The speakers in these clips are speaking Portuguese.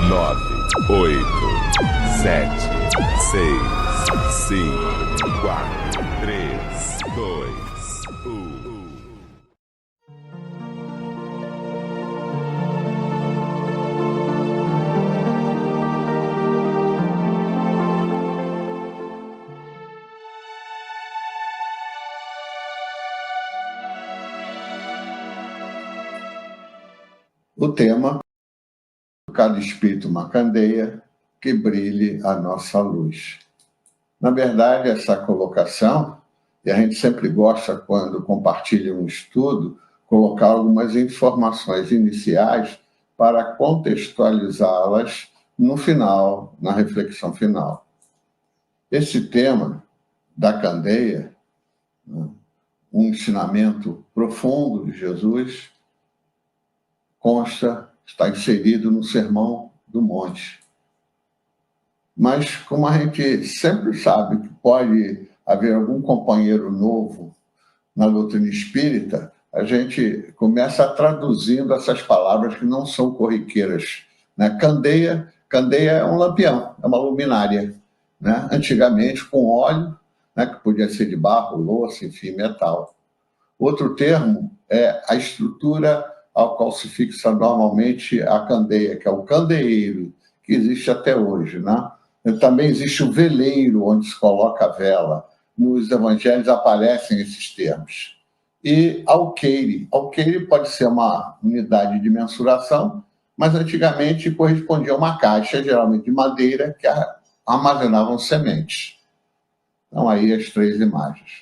9, 8, 7, 6, 5, 4, 3, 2, 1. O tema: cada espírito uma candeia que brilhe a nossa luz. Na verdade, essa colocação, e a gente sempre gosta, quando compartilha um estudo, colocar algumas informações iniciais para contextualizá-las no final, na reflexão final. Esse tema da candeia, um ensinamento profundo de Jesus, está inserido no Sermão do Monte. Mas, como a gente sempre sabe que pode haver algum companheiro novo na doutrina espírita, a gente começa traduzindo essas palavras que não são corriqueiras. Né? Candeia é um lampião, é uma luminária. Né? Antigamente, com óleo, né, que podia ser de barro, louça, enfim, metal. Outro termo é a estrutura ao qual se fixa normalmente a candeia, que é o candeeiro, que existe até hoje. Né? Também existe o veleiro, onde se coloca a vela. Nos evangelhos aparecem esses termos. E alqueire. Alqueire pode ser uma unidade de mensuração, mas antigamente correspondia a uma caixa, geralmente de madeira, que armazenavam sementes. Então, aí as três imagens.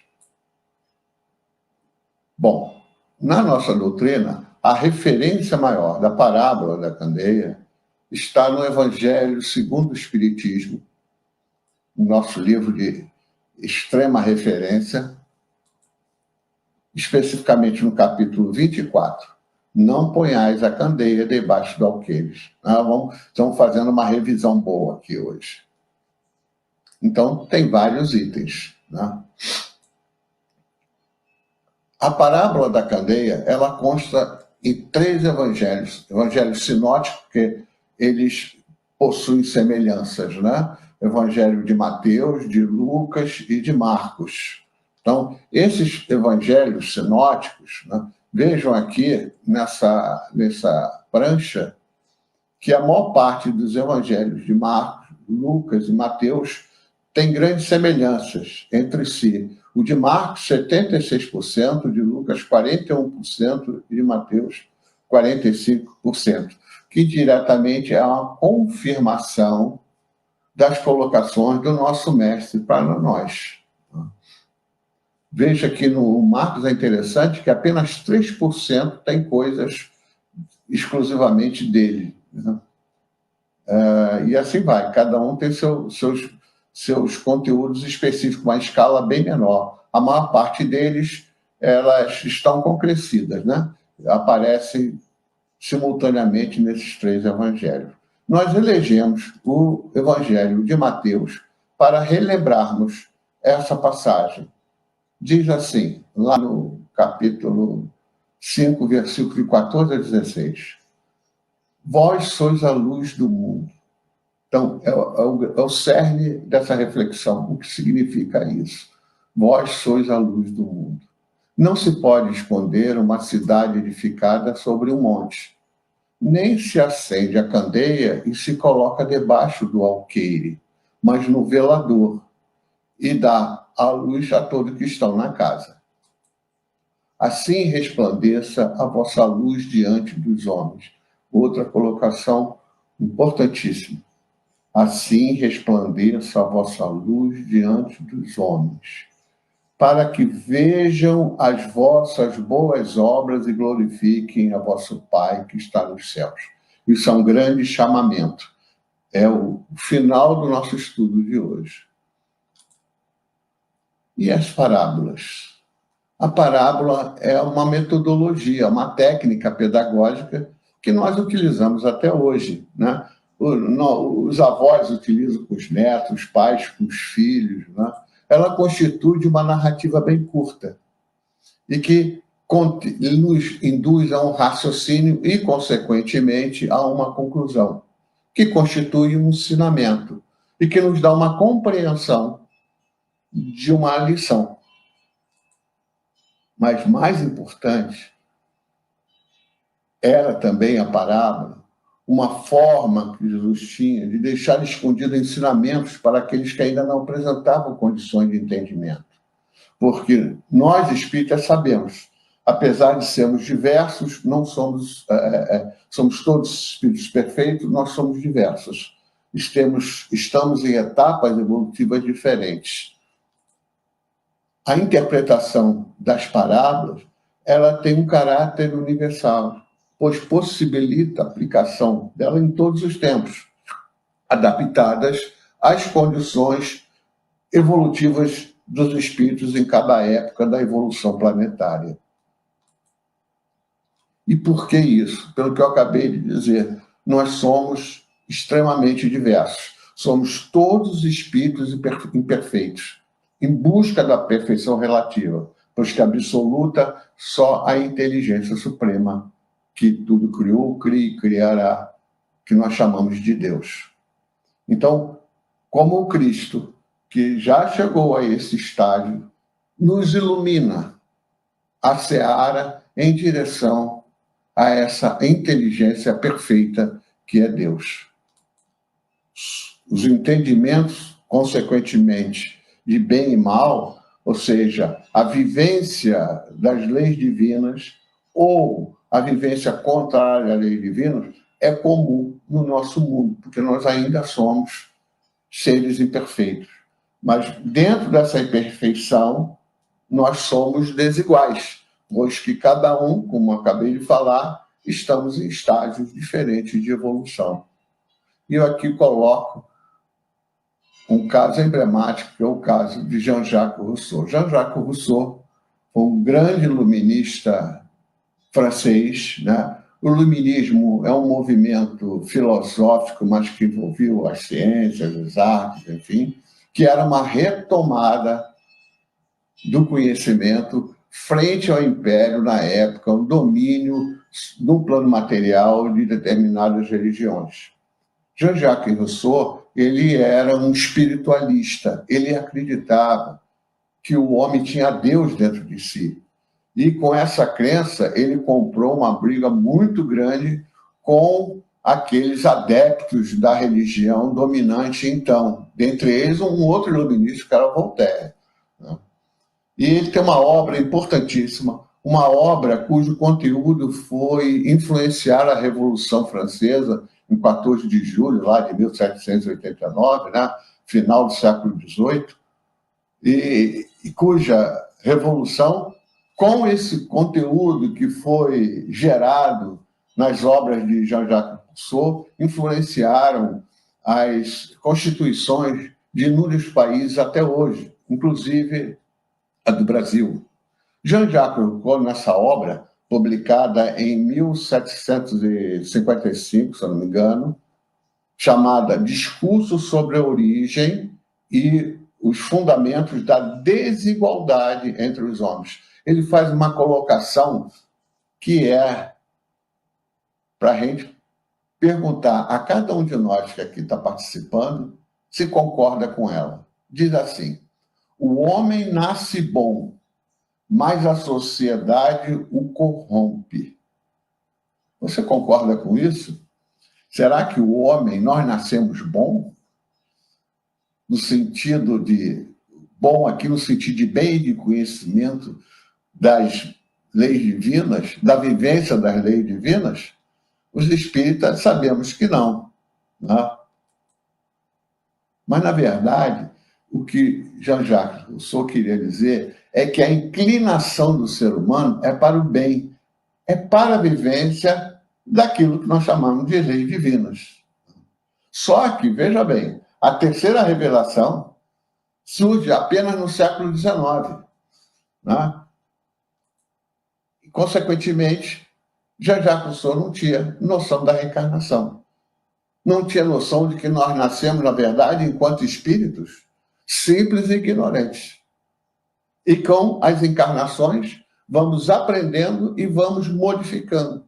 Bom, na nossa doutrina, a referência maior da parábola da candeia está no Evangelho segundo o Espiritismo, nosso livro de extrema referência, especificamente no capítulo 24. Não ponhais a candeia debaixo do alqueires. Estamos fazendo uma revisão boa aqui hoje. Então, tem vários itens. Né? A parábola da candeia, ela consta em 3 evangelhos. Evangelhos sinóticos, porque eles possuem semelhanças, né? Evangelho de Mateus, de Lucas e de Marcos. Então, esses evangelhos sinóticos, né? Vejam aqui nessa prancha que a maior parte dos evangelhos de Marcos, Lucas e Mateus tem grandes semelhanças entre si. O de Marcos, 76%, de Lucas, 41%, e de Mateus, 45%, que diretamente é uma confirmação das colocações do nosso mestre para nós. Veja que no Marcos é interessante que apenas 3% tem coisas exclusivamente dele. Né? E assim vai, cada um tem seus conteúdos específicos, uma escala bem menor. A maior parte deles, elas estão concrescidas, né? Aparecem simultaneamente nesses 3 evangelhos. Nós elegemos o Evangelho de Mateus para relembrarmos essa passagem. Diz assim, lá no capítulo 5, versículo de 14 a 16. Vós sois a luz do mundo. Então, é o cerne dessa reflexão. O que significa isso? Vós sois a luz do mundo. Não se pode esconder uma cidade edificada sobre um monte. Nem se acende a candeia e se coloca debaixo do alqueire, mas no velador, e dá a luz a todos que estão na casa. Assim resplandeça a vossa luz diante dos homens. Outra colocação importantíssima. Assim resplandeça a vossa luz diante dos homens, para que vejam as vossas boas obras e glorifiquem a vosso Pai que está nos céus. Isso é um grande chamamento. É o final do nosso estudo de hoje. E as parábolas? A parábola é uma metodologia, uma técnica pedagógica que nós utilizamos até hoje, né? Os avós utilizam com os netos, os pais com os filhos. Né? Ela constitui uma narrativa bem curta e que nos induz a um raciocínio e, consequentemente, a uma conclusão, que constitui um ensinamento e que nos dá uma compreensão de uma lição. Mas mais importante, era também a parábola uma forma que Jesus tinha de deixar escondidos ensinamentos para aqueles que ainda não apresentavam condições de entendimento. Porque nós, espíritas, sabemos, apesar de sermos diversos, não somos, somos todos espíritos perfeitos, nós somos diversos. Estamos em etapas evolutivas diferentes. A interpretação das parábolas, ela tem um caráter universal, pois possibilita a aplicação dela em todos os tempos, adaptadas às condições evolutivas dos espíritos em cada época da evolução planetária. E por que isso? Pelo que eu acabei de dizer, nós somos extremamente diversos. Somos todos espíritos imperfeitos, em busca da perfeição relativa, pois que absoluta só a inteligência suprema que tudo criou, cria e criará, que nós chamamos de Deus. Então, como o Cristo, que já chegou a esse estágio, nos ilumina a seara em direção a essa inteligência perfeita que é Deus. Os entendimentos, consequentemente, de bem e mal, ou seja, a vivência das leis divinas ou a vivência contrária à lei divina, é comum no nosso mundo, porque nós ainda somos seres imperfeitos. Mas dentro dessa imperfeição, nós somos desiguais, pois que cada um, como eu acabei de falar, estamos em estágios diferentes de evolução. E eu aqui coloco um caso emblemático, que é o caso de Jean-Jacques Rousseau. Jean-Jacques Rousseau foi um grande iluminista francês, né? O iluminismo é um movimento filosófico, mas que envolveu as ciências, as artes, enfim, que era uma retomada do conhecimento frente ao império na época, o domínio no plano material de determinadas religiões. Jean-Jacques Rousseau, ele era um espiritualista, ele acreditava que o homem tinha Deus dentro de si. E com essa crença, ele comprou uma briga muito grande com aqueles adeptos da religião dominante então. Dentre eles, um outro iluminista, que era Voltaire. Né? E ele tem uma obra importantíssima, uma obra cujo conteúdo foi influenciar a Revolução Francesa em 14 de julho lá de 1789, né? Final do século XVIII, e cuja revolução, com esse conteúdo que foi gerado nas obras de Jean-Jacques Rousseau, influenciaram as constituições de inúmeros países até hoje, inclusive a do Brasil. Jean-Jacques Rousseau, nessa obra, publicada em 1755, se eu não me engano, chamada Discurso sobre a Origem e os Fundamentos da Desigualdade entre os Homens. Ele faz uma colocação que é para a gente perguntar a cada um de nós que aqui está participando se concorda com ela. Diz assim: o homem nasce bom, mas a sociedade o corrompe. Você concorda com isso? Será que o homem, nós nascemos bom? No sentido de bom aqui, no sentido de bem e de conhecimento das leis divinas, da vivência das leis divinas? Os espíritas sabemos que não. Né? Mas, na verdade, o que Jean-Jacques Rousseau queria dizer é que a inclinação do ser humano é para o bem, é para a vivência daquilo que nós chamamos de leis divinas. Só que, veja bem, a terceira revelação surge apenas no século XIX. Né? E, consequentemente, Jean-Jacques Rousseau não tinha noção da reencarnação. Não tinha noção de que nós nascemos, na verdade, enquanto espíritos, simples e ignorantes. E com as encarnações, vamos aprendendo e vamos modificando.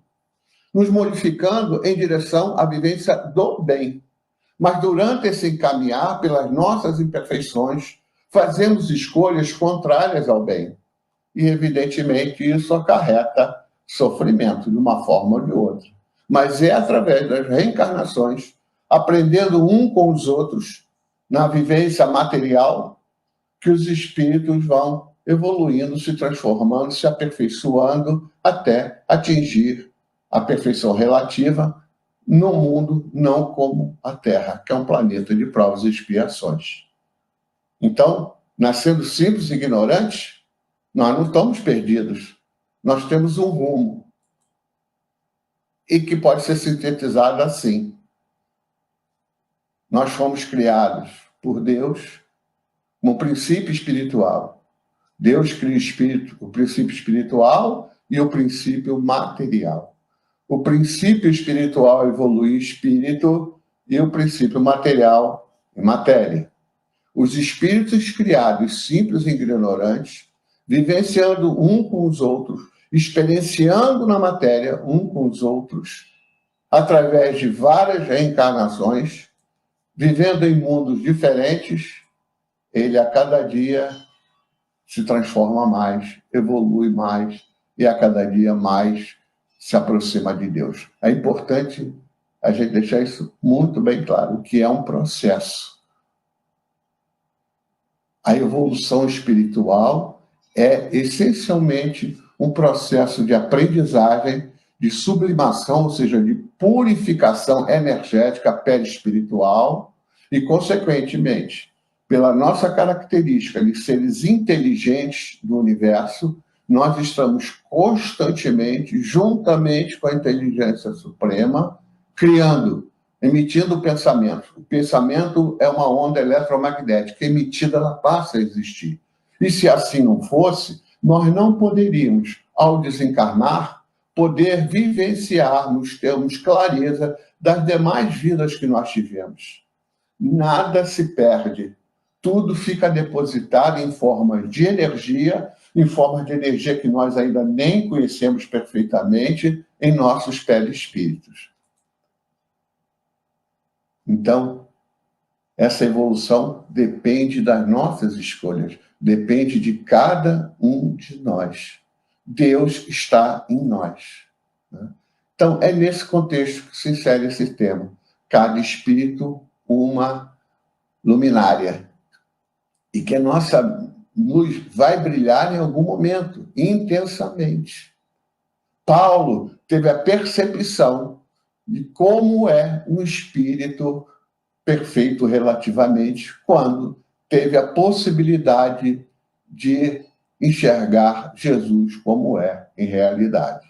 nos modificando em direção à vivência do bem. Mas durante esse encaminhar pelas nossas imperfeições, fazemos escolhas contrárias ao bem. E, evidentemente, isso acarreta sofrimento de uma forma ou de outra. Mas é através das reencarnações, aprendendo um com os outros, na vivência material, que os espíritos vão evoluindo, se transformando, se aperfeiçoando, até atingir a perfeição relativa no mundo, não como a Terra, que é um planeta de provas e expiações. Então, nascendo simples e ignorantes, nós não estamos perdidos. Nós temos um rumo. E que pode ser sintetizado assim. Nós fomos criados por Deus como princípio espiritual. Deus cria o espírito, o princípio espiritual e o princípio material. O princípio espiritual evolui em espírito e o princípio material em matéria. Os espíritos criados, simples e ignorantes, vivenciando um com os outros, experienciando na matéria um com os outros, através de várias reencarnações, vivendo em mundos diferentes, ele a cada dia se transforma mais, evolui mais e a cada dia mais se aproxima de Deus. É importante a gente deixar isso muito bem claro, que é um processo. A evolução espiritual é essencialmente um processo de aprendizagem, de sublimação, ou seja, de purificação energética perispiritual e, consequentemente, pela nossa característica de seres inteligentes do universo, nós estamos constantemente, juntamente com a inteligência suprema, criando, emitindo pensamento. O pensamento é uma onda eletromagnética emitida, ela passa a existir. E se assim não fosse, nós não poderíamos, ao desencarnar, poder vivenciarmos, termos clareza das demais vidas que nós tivemos. Nada se perde. Tudo fica depositado em forma de energia, que nós ainda nem conhecemos perfeitamente, em nossos perispíritos. Então, essa evolução depende das nossas escolhas, depende de cada um de nós. Deus está em nós. Então, é nesse contexto que se insere esse tema. Cada espírito, uma luminária. E que a nossa luz vai brilhar em algum momento, intensamente. Paulo teve a percepção de como é um espírito perfeito relativamente quando teve a possibilidade de enxergar Jesus como é em realidade.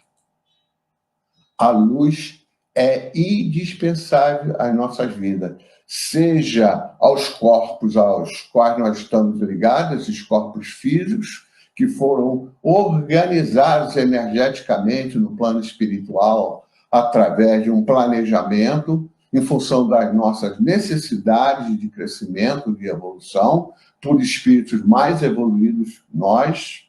A luz é indispensável às nossas vidas, seja aos corpos aos quais nós estamos ligados, esses corpos físicos, que foram organizados energeticamente no plano espiritual, através de um planejamento, em função das nossas necessidades de crescimento, de evolução, por espíritos mais evoluídos nós,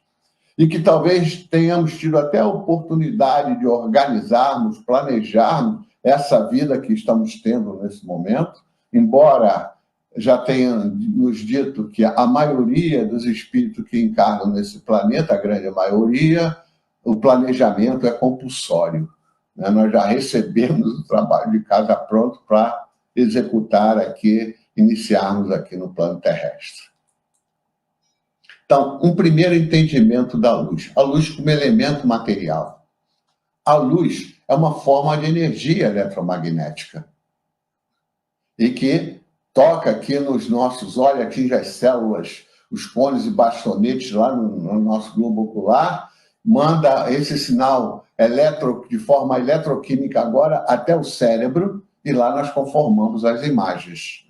e que talvez tenhamos tido até a oportunidade de organizarmos, planejarmos essa vida que estamos tendo nesse momento, embora já tenha nos dito que a maioria dos espíritos que encarnam nesse planeta, a grande maioria, o planejamento é compulsório. Nós já recebemos o trabalho de casa pronto para executar aqui, iniciarmos aqui no plano terrestre. Então, um primeiro entendimento da luz. A luz como elemento material. A luz é uma forma de energia eletromagnética e que toca aqui nos nossos olhos, atinge as células, os cones e bastonetes lá no nosso globo ocular, manda esse sinal de forma eletroquímica agora até o cérebro e lá nós conformamos as imagens.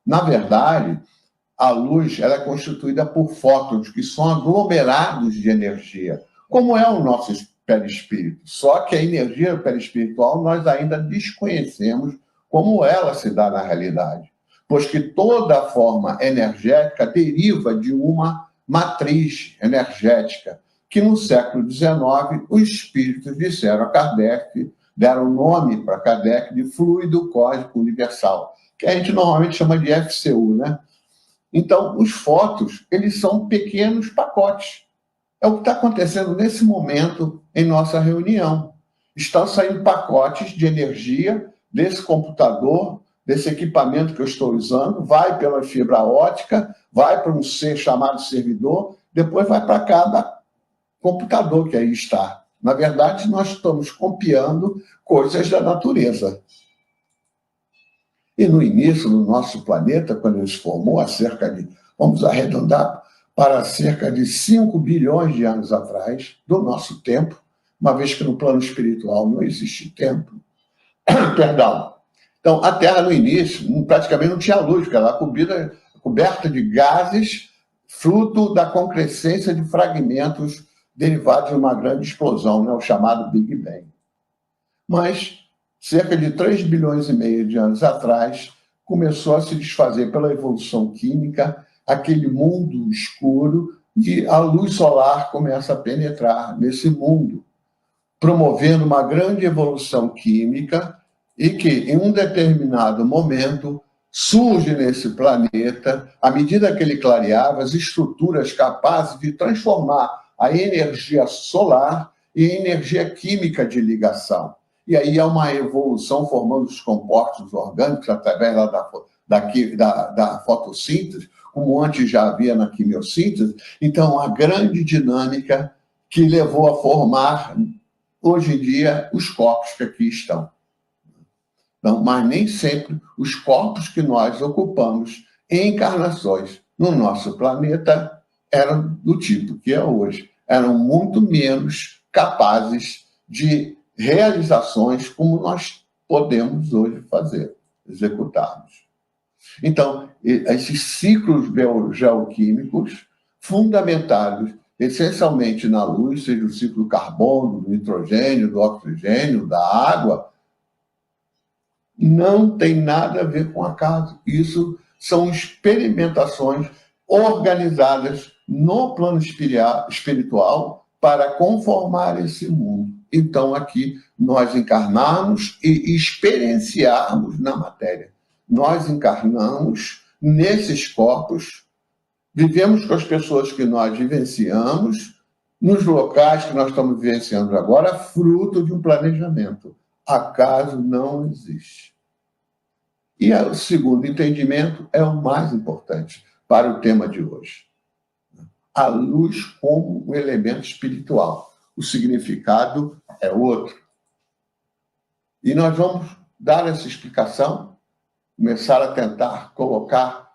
Na verdade, a luz ela é constituída por fótons, que são aglomerados de energia, como é o nosso perispírito. Só que a energia perispiritual nós ainda desconhecemos como ela se dá na realidade, pois que toda forma energética deriva de uma matriz energética, que no século XIX os espíritos disseram a Kardec deram nome para Kardec de fluido cósmico universal, que a gente normalmente chama de FCU, né? Então, os fótons, eles são pequenos pacotes. É o que está acontecendo nesse momento em nossa reunião. Estão saindo pacotes de energia desse computador, desse equipamento que eu estou usando, vai pela fibra ótica, vai para um ser chamado servidor, depois vai para cada computador que aí está. Na verdade, nós estamos copiando coisas da natureza. E no início do nosso planeta, quando ele se formou, há cerca de, vamos arredondar, para cerca de 5 bilhões de anos atrás, do nosso tempo, uma vez que no plano espiritual não existe tempo. Perdão. Então, a Terra, no início, praticamente não tinha luz, porque ela era coberta de gases, fruto da concrescência de fragmentos derivados de uma grande explosão, né, o chamado Big Bang. Mas, cerca de 3 bilhões e meio de anos atrás, começou a se desfazer pela evolução química aquele mundo escuro e a luz solar começa a penetrar nesse mundo, promovendo uma grande evolução química e que, em um determinado momento, surge nesse planeta, à medida que ele clareava, as estruturas capazes de transformar a energia solar em energia química de ligação. E aí há uma evolução formando os compostos orgânicos através da fotossíntese, como antes já havia na quimiossíntese. Então, a grande dinâmica que levou a formar, hoje em dia, os corpos que aqui estão. Então, mas nem sempre os corpos que nós ocupamos em encarnações no nosso planeta eram do tipo que é hoje. Eram muito menos capazes de realizações como nós podemos hoje fazer, executarmos. Então, esses ciclos geoquímicos, fundamentados essencialmente na luz, seja o ciclo do carbono, do nitrogênio, do oxigênio, da água, não tem nada a ver com acaso. Isso são experimentações organizadas no plano espiritual para conformar esse mundo. Então, aqui, nós encarnarmos e experienciarmos na matéria. Nós encarnamos nesses corpos, vivemos com as pessoas que nós vivenciamos, nos locais que nós estamos vivenciando agora, fruto de um planejamento. Acaso não existe. E o segundo entendimento é o mais importante para o tema de hoje. A luz como um elemento espiritual. O significado é outro. E nós vamos dar essa explicação, começar a tentar colocar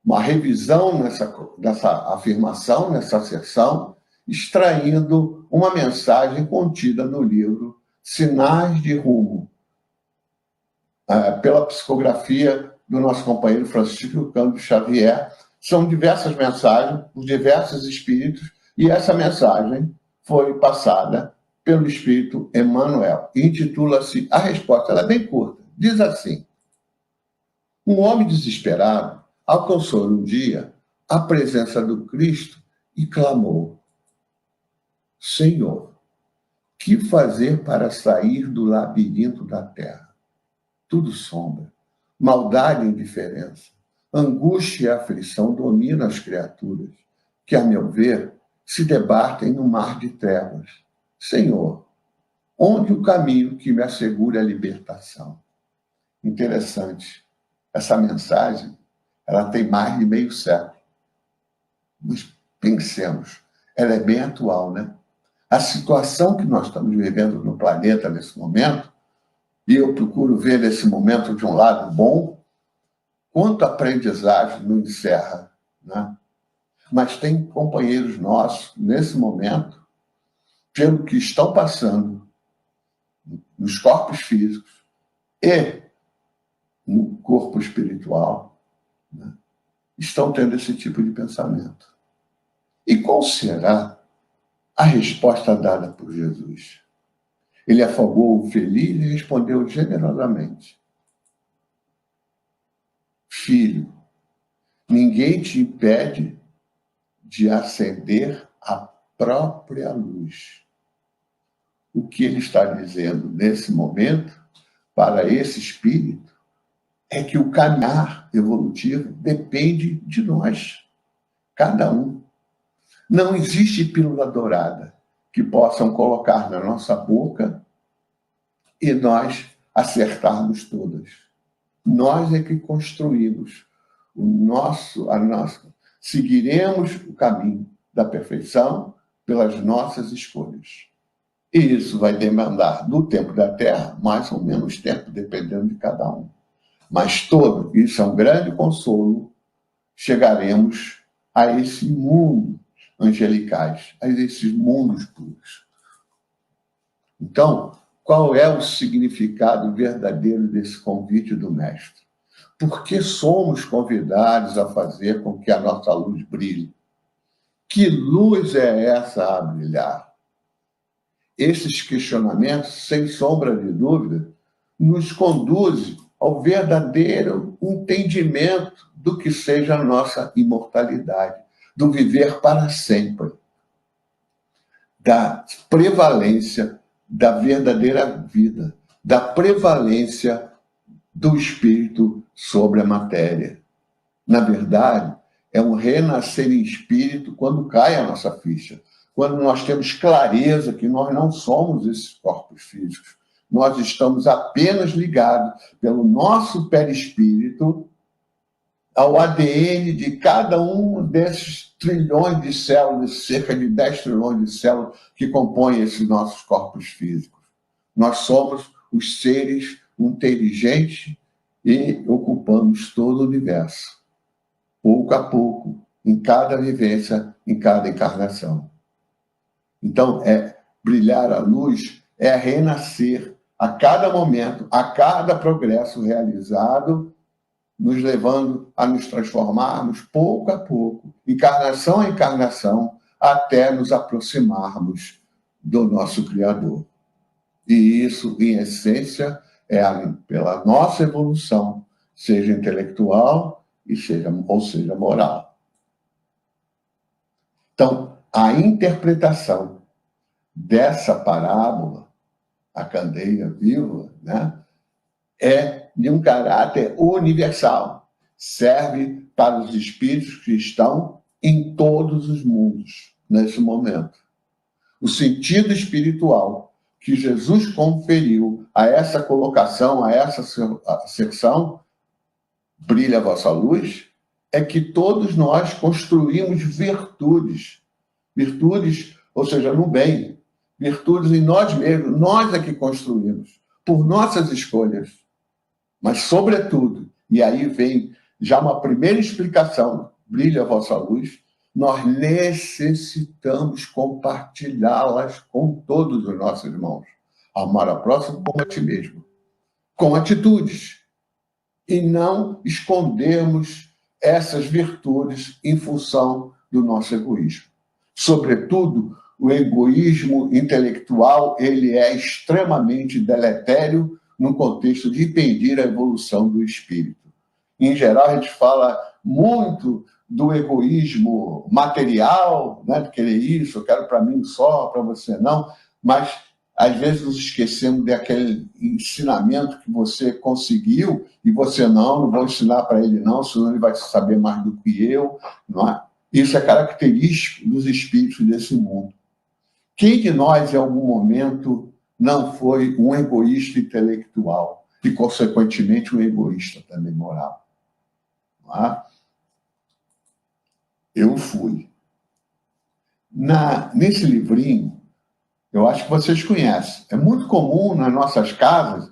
uma revisão nessa afirmação, nessa asserção, extraindo uma mensagem contida no livro Sinais de Rumo, pela psicografia do nosso companheiro Francisco Cândido Xavier. São diversas mensagens, por diversos espíritos, e essa mensagem foi passada pelo espírito Emmanuel. Intitula-se A Resposta. Ela é bem curta. Diz assim: um homem desesperado alcançou um dia a presença do Cristo e clamou: Senhor, que fazer para sair do labirinto da terra? Tudo sombra, maldade e indiferença, angústia e aflição dominam as criaturas, que, a meu ver, se debatem no mar de trevas. Senhor, onde o caminho que me assegure a libertação? Interessante. Essa mensagem, ela tem mais de meio século. Mas pensemos, ela é bem atual, né? A situação que nós estamos vivendo no planeta nesse momento, e eu procuro ver nesse momento de um lado bom, quanto aprendizagem não encerra, né? Mas tem companheiros nossos, nesse momento, pelo que estão passando nos corpos físicos e no corpo espiritual, né? Estão tendo esse tipo de pensamento. E qual será a resposta dada por Jesus? Ele afogou o feliz e respondeu generosamente: Filho, ninguém te impede de acender a própria luz. o que ele está dizendo nesse momento, para esse espírito, é que o caminhar evolutivo depende de nós, cada um. Não existe pílula dourada que possam colocar na nossa boca e nós acertarmos todas. Nós é que construímos seguiremos o caminho da perfeição pelas nossas escolhas. E isso vai demandar, no tempo da Terra, mais ou menos tempo, dependendo de cada um. Mas isso é um grande consolo, chegaremos a esse mundo angelicais, a esses mundos puros. Então, qual é o significado verdadeiro desse convite do Mestre? Por que somos convidados a fazer com que a nossa luz brilhe? Que luz é essa a brilhar? Esses questionamentos, sem sombra de dúvida, nos conduzem ao verdadeiro entendimento do que seja a nossa imortalidade, do viver para sempre, da prevalência da verdadeira vida, da prevalência do espírito sobre a matéria. Na verdade, é um renascer em espírito quando cai a nossa ficha, quando nós temos clareza que nós não somos esses corpos físicos, nós estamos apenas ligados pelo nosso perispírito ao ADN de cada um desses trilhões de células, cerca de 10 trilhões de células que compõem esses nossos corpos físicos. Nós somos os seres inteligentes e ocupamos todo o universo, pouco a pouco, em cada vivência, em cada encarnação. Então, brilhar a luz é renascer a cada momento, a cada progresso realizado, nos levando a nos transformarmos pouco a pouco, encarnação a encarnação, até nos aproximarmos do nosso Criador. E isso, em essência, é pela nossa evolução, seja intelectual ou seja moral. Então, a interpretação dessa parábola, a candeia viva, né, é de um caráter universal. Serve para os espíritos que estão em todos os mundos, nesse momento. O sentido espiritual que Jesus conferiu a essa colocação, a essa secção, brilha a vossa luz, é que todos nós construímos virtudes, ou seja, no bem, virtudes em nós mesmos, nós é que construímos, por nossas escolhas. Mas, sobretudo, e aí vem já uma primeira explicação, brilha a vossa luz, nós necessitamos compartilhá-las com todos os nossos irmãos. Amar a próxima como a ti mesmo, com atitudes, e não escondermos essas virtudes em função do nosso egoísmo. Sobretudo, o egoísmo intelectual ele é extremamente deletério no contexto de impedir a evolução do espírito. Em geral, a gente fala muito do egoísmo material, né, de querer isso, eu quero para mim só, para você não, mas às vezes nos esquecemos daquele ensinamento que você conseguiu e você não vou ensinar para ele não, senão ele vai saber mais do que eu. Não é? Isso é característico dos espíritos desse mundo. Quem de nós, em algum momento, não foi um egoísta intelectual e, consequentemente, um egoísta também moral? Não é? Eu fui. Nesse livrinho, eu acho que vocês conhecem. É muito comum nas nossas casas,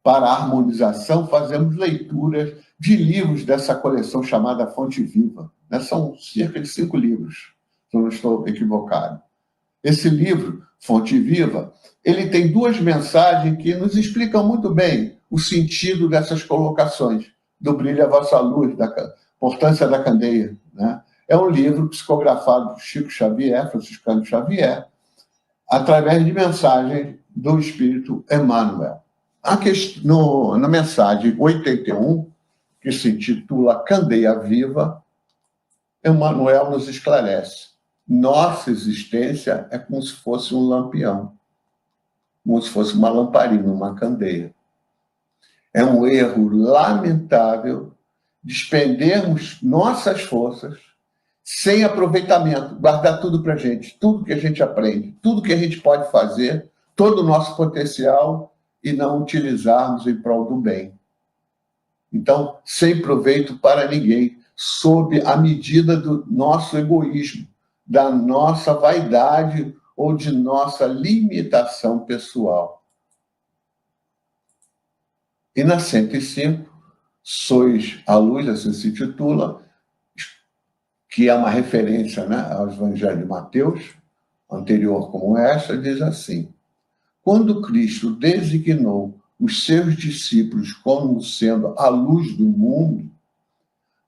para a harmonização, fazermos leituras de livros dessa coleção chamada Fonte Viva. São cerca de 5 livros, se eu não estou equivocado. Esse livro, Fonte Viva, ele tem 2 mensagens que nos explicam muito bem o sentido dessas colocações, do brilho a vossa luz, da importância da candeia. Né? É um livro psicografado por Chico Xavier, Franciscano Xavier, através de mensagem do Espírito Emmanuel. Na mensagem 81, que se intitula Candeia Viva, Emmanuel nos esclarece. Nossa existência é como se fosse um lampião. como se fosse uma lamparina, uma candeia. É um erro lamentável despendermos nossas forças sem aproveitamento, guardar tudo para a gente, tudo que a gente aprende, tudo que a gente pode fazer, todo o nosso potencial, e não utilizarmos em prol do bem. Então, sem proveito para ninguém, sob a medida do nosso egoísmo, da nossa vaidade ou de nossa limitação pessoal. E na 105, sois a luz, assim se titula, que é uma referência, né, ao Evangelho de Mateus, anterior como esta, diz assim: quando Cristo designou os seus discípulos como sendo a luz do mundo,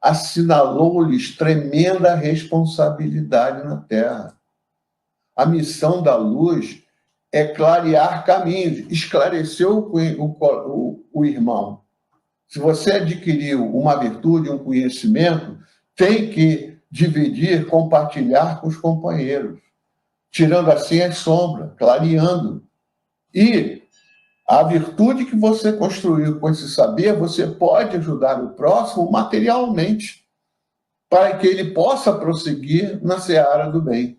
assinalou-lhes tremenda responsabilidade na Terra. A missão da luz é clarear caminhos, esclarecer o irmão. Se você adquiriu uma virtude, um conhecimento, tem que dividir, compartilhar com os companheiros, tirando assim as sombras, clareando. E a virtude que você construiu com esse saber, você pode ajudar o próximo materialmente, para que ele possa prosseguir na seara do bem.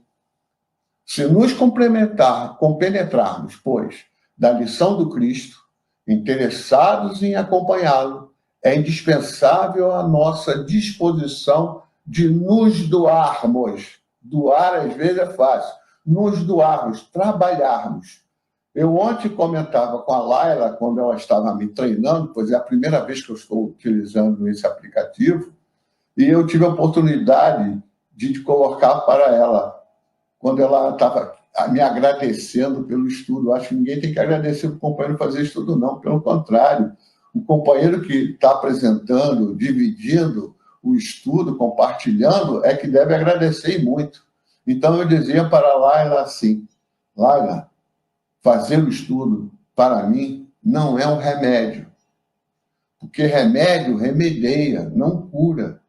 Se nos compenetrarmos, pois, da lição do Cristo, interessados em acompanhá-lo, é indispensável a nossa disposição de nos doarmos. Doar, às vezes, é fácil. Nos doarmos, trabalharmos. Eu ontem comentava com a Laila, quando ela estava me treinando, pois é a primeira vez que eu estou utilizando esse aplicativo, e eu tive a oportunidade de colocar para ela, quando ela estava me agradecendo pelo estudo. Eu acho que ninguém tem que agradecer o companheiro fazer estudo, não. Pelo contrário, o companheiro que está apresentando, dividindo o estudo, compartilhando, é que deve agradecer muito. Então, eu dizia para a Laila assim: Laila, fazer o estudo, para mim, não é um remédio. Porque remédio remedeia, não cura.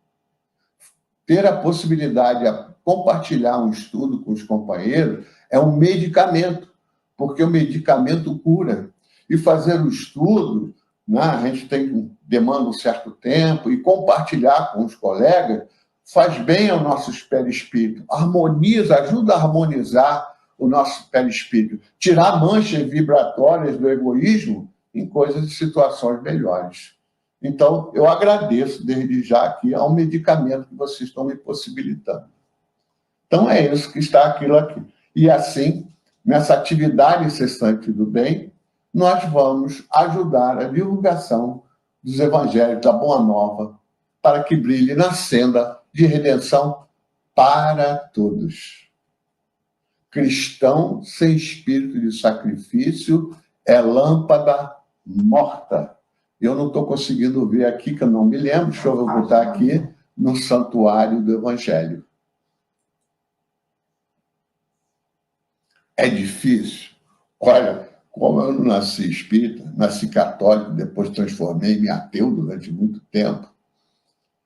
Ter a possibilidade de compartilhar um estudo com os companheiros é um medicamento, porque o medicamento cura. E fazer o estudo, né, a gente demanda um certo tempo, e compartilhar com os colegas faz bem ao nosso perispírito, harmoniza, ajuda a harmonizar o nosso perispírito, tirar manchas vibratórias do egoísmo em coisas e situações melhores. Então, eu agradeço desde já aqui ao medicamento que vocês estão me possibilitando. Então, é isso que está aquilo aqui. E assim, nessa atividade incessante do bem, nós vamos ajudar a divulgação dos evangelhos da Boa Nova para que brilhe na senda de redenção para todos. Cristão sem espírito de sacrifício é lâmpada morta. Eu não estou conseguindo ver aqui, que eu não me lembro, deixa eu botar aqui no Santuário do Evangelho. É difícil. Olha, como eu não nasci espírita, nasci católico, depois transformei-me ateu durante muito tempo.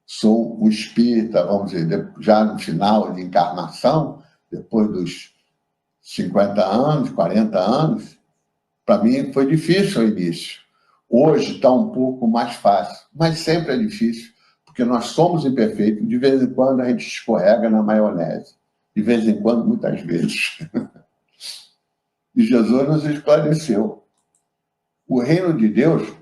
Sou um espírita, vamos dizer, já no final de encarnação, depois dos 50 anos, 40 anos, para mim foi difícil o início. Hoje está um pouco mais fácil, mas sempre é difícil, porque nós somos imperfeitos. De vez em quando a gente escorrega na maionese. De vez em quando, muitas vezes. E Jesus nos esclareceu. O reino de Deus,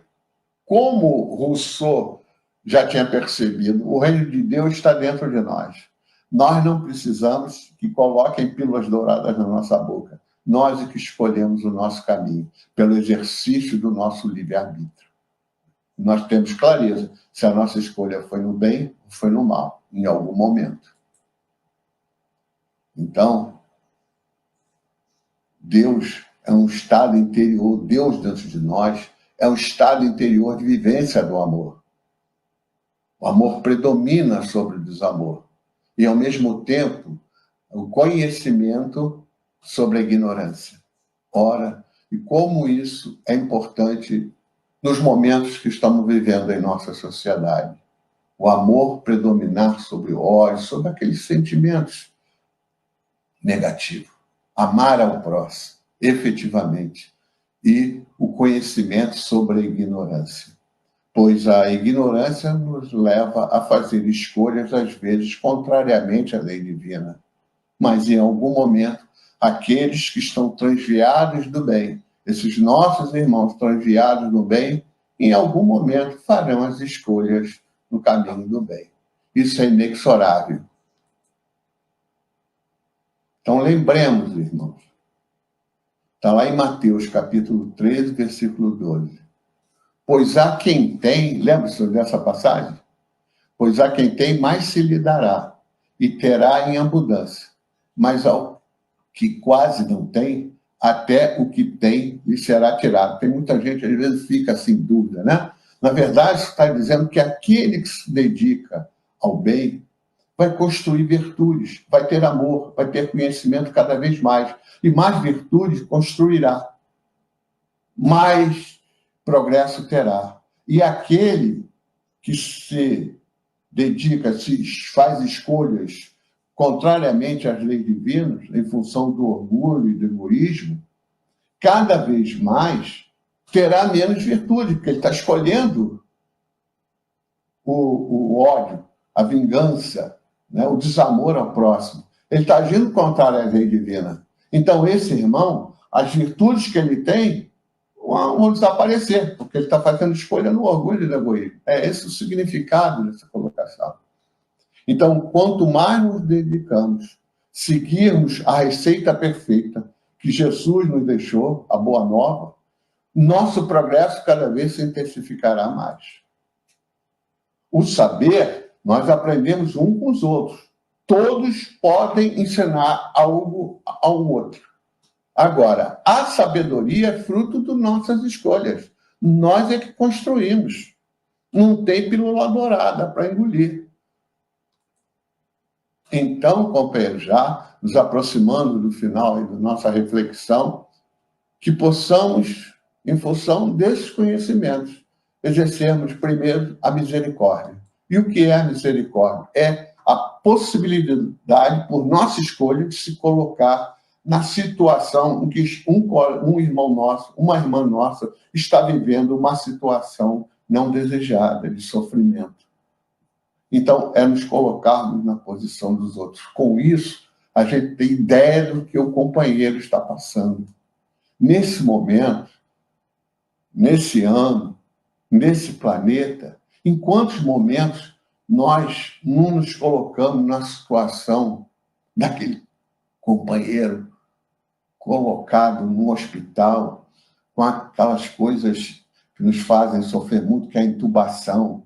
como Rousseau já tinha percebido, o reino de Deus está dentro de nós. Nós não precisamos que coloquem pílulas douradas na nossa boca. Nós é que escolhemos o nosso caminho, pelo exercício do nosso livre-arbítrio. Nós temos clareza se a nossa escolha foi no bem ou foi no mal, em algum momento. Então, Deus é um estado interior, Deus dentro de nós é um estado interior de vivência do amor. O amor predomina sobre o desamor. E, ao mesmo tempo, o conhecimento sobre a ignorância. Ora, e como isso é importante nos momentos que estamos vivendo em nossa sociedade. O amor predominar sobre o ódio, sobre aqueles sentimentos negativos. Amar ao próximo, efetivamente. e o conhecimento sobre a ignorância. Pois a ignorância nos leva a fazer escolhas, às vezes, contrariamente à lei divina. Mas, em algum momento, aqueles que estão transviados do bem, esses nossos irmãos transviados do bem, em algum momento farão as escolhas no caminho do bem. Isso é inexorável. Então, lembremos, irmãos, está lá em Mateus, capítulo 13, versículo 12. Pois há quem tem, lembra-se dessa passagem? Pois há quem tem, mais se lhe dará, e terá em abundância. Mas ao que quase não tem, até o que tem lhe será tirado. Tem muita gente, às vezes, fica assim, em dúvida, né? Na verdade, está dizendo que aquele que se dedica ao bem vai construir virtudes, vai ter amor, vai ter conhecimento cada vez mais. E mais virtudes construirá. Mais progresso terá. E aquele que se dedica, se faz escolhas contrariamente às leis divinas, em função do orgulho e do egoísmo, cada vez mais terá menos virtude, porque ele está escolhendo o ódio, a vingança, né, o desamor ao próximo. Ele está agindo contrário à lei divina. Então, esse irmão, as virtudes que ele tem vão desaparecer, porque ele está fazendo escolha no orgulho e no egoísmo. É esse o significado dessa colocação. Então, quanto mais nos dedicamos, seguirmos a receita perfeita que Jesus nos deixou, a Boa Nova, nosso progresso cada vez se intensificará mais. O saber, nós aprendemos um com os outros. Todos podem ensinar algo ao outro. Agora, a sabedoria é fruto de nossas escolhas. Nós é que construímos. Não tem pílula dourada para engolir. Então, companheiros, já nos aproximando do final da nossa reflexão, que possamos, em função desses conhecimentos, exercermos primeiro a misericórdia. E o que é a misericórdia? É a possibilidade, por nossa escolha, de se colocar na situação em que um irmão nosso, uma irmã nossa, está vivendo uma situação não desejada, de sofrimento. Então, é nos colocarmos na posição dos outros. Com isso, a gente tem ideia do que o companheiro está passando. Nesse momento, nesse ano, nesse planeta, em quantos momentos nós não nos colocamos na situação daquele companheiro colocado no hospital com aquelas coisas que nos fazem sofrer muito, que é a intubação,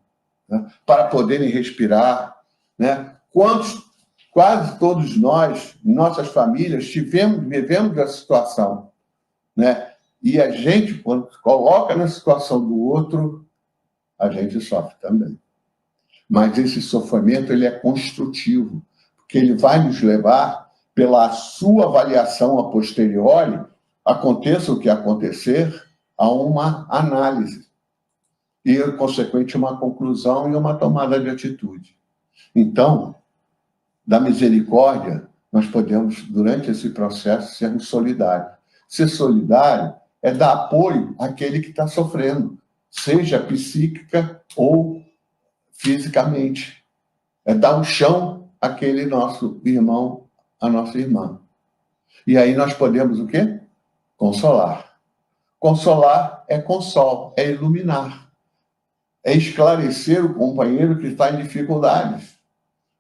né? Para poderem respirar, né? Quase todos nós, nossas famílias, vivemos essa situação, né? E a gente, quando coloca na situação do outro, a gente sofre também. Mas esse sofrimento ele é construtivo, porque ele vai nos levar, pela sua avaliação a posteriori, aconteça o que acontecer, a uma análise. E, consequente, uma conclusão e uma tomada de atitude. Então, da misericórdia, nós podemos, durante esse processo, sermos solidários. Ser solidário é dar apoio àquele que está sofrendo, seja psíquica ou fisicamente. É dar um chão àquele nosso irmão, à nossa irmã. E aí nós podemos o quê? Consolar. Consolar é consolo, é iluminar. É esclarecer o companheiro que está em dificuldades,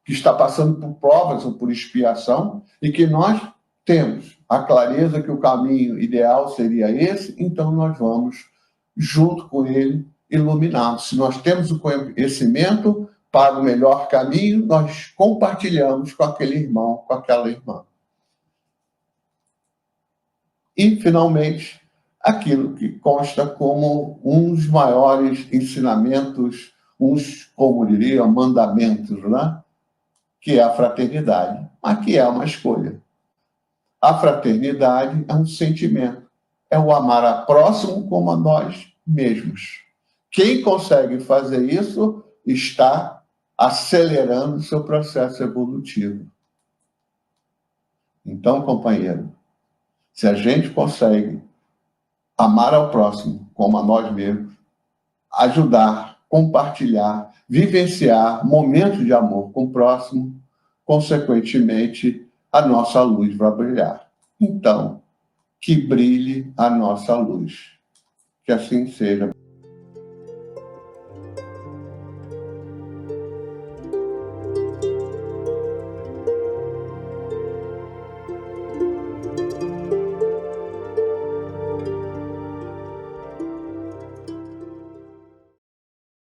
que está passando por provas ou por expiação, e que nós temos a clareza que o caminho ideal seria esse, então nós vamos, junto com ele, iluminar. Se nós temos o conhecimento para o melhor caminho, nós compartilhamos com aquele irmão, com aquela irmã. E, finalmente, aquilo que consta como um dos maiores ensinamentos, como diria, mandamentos, né? Que é a fraternidade, mas que é uma escolha. A fraternidade é um sentimento, é o amar a próximo como a nós mesmos. Quem consegue fazer isso está acelerando o seu processo evolutivo. Então, companheiro, se a gente consegue amar ao próximo como a nós mesmos, ajudar, compartilhar, vivenciar momentos de amor com o próximo, consequentemente, a nossa luz vai brilhar. Então, que brilhe a nossa luz. Que assim seja.